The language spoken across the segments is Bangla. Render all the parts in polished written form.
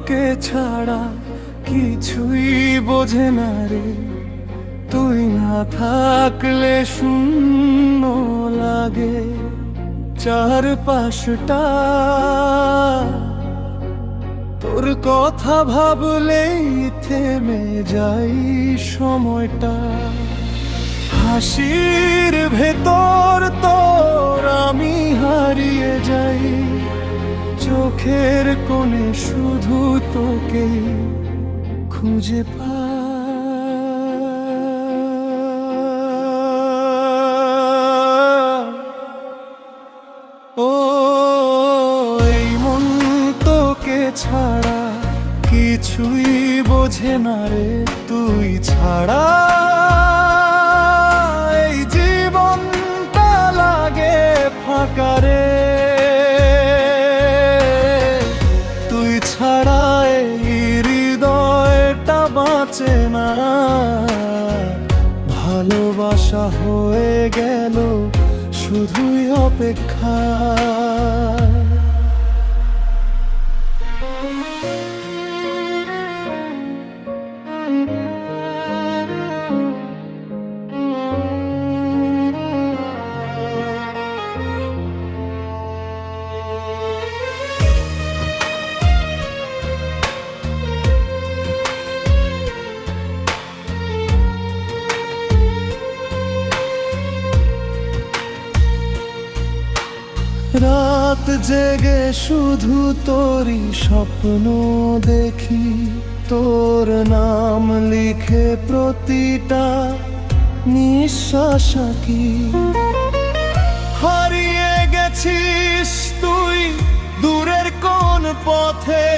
তোকে ছাড়া কিছুই বোঝে না রে, তুই না থাকলে শূন্য লাগে চারপাশটা। তোর কথা ভাবলেই থেমে যাই সময়টা। হাসির ভেতর তোর আমি হারিয়ে যাই, চোখের কোণে শুধু তোকে খুঁজে পাই। ও এই মন তোকে ছাড়া কিছুই বোঝে না রে, তুই ছাড়া এই জীবনটা লাগে ফাঁকা রে। তুই ছাড়া এই হৃদয়টা বাঁচে না, ভালোবাসা হয়ে গেল শুধুই অপেক্ষা। রাত জেগে শুধু তোরই স্বপ্ন দেখি, তোর নাম লিখে প্রতিটা নিঃশ্বাস কি। হারিয়ে গেছিস তুই দূরের কোন পথে,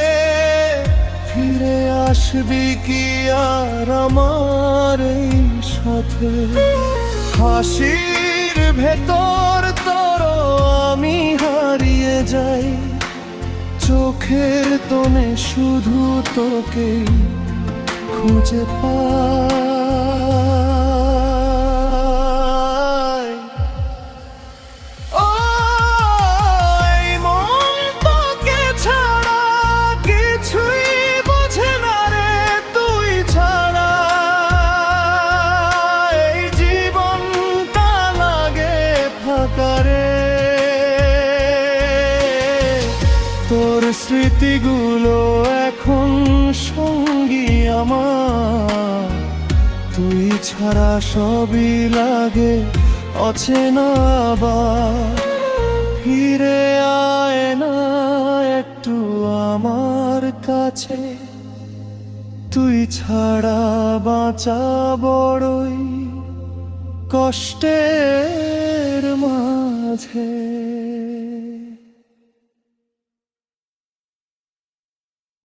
ফিরে আসবি কি আর আমার এই সাথে। হাসির ভেতর তোর আমি হারিয়ে যাই, চোখের তোনে শুধু তোকে খুঁজে পাই। ও এই মন তোকে ছাড়া কিছুই বোঝে না রে, তুই ছাড়া এই জীবনটা লাগে ফাঁকা রে। তোর স্মৃতিগুলো এখন সঙ্গী আমার, তুই ছাড়া সবই লাগে অচেনা। আবার ফিরে আয় না একটু আমার কাছে, তুই ছাড়া বাঁচা বড়ই কষ্টের মাঝে।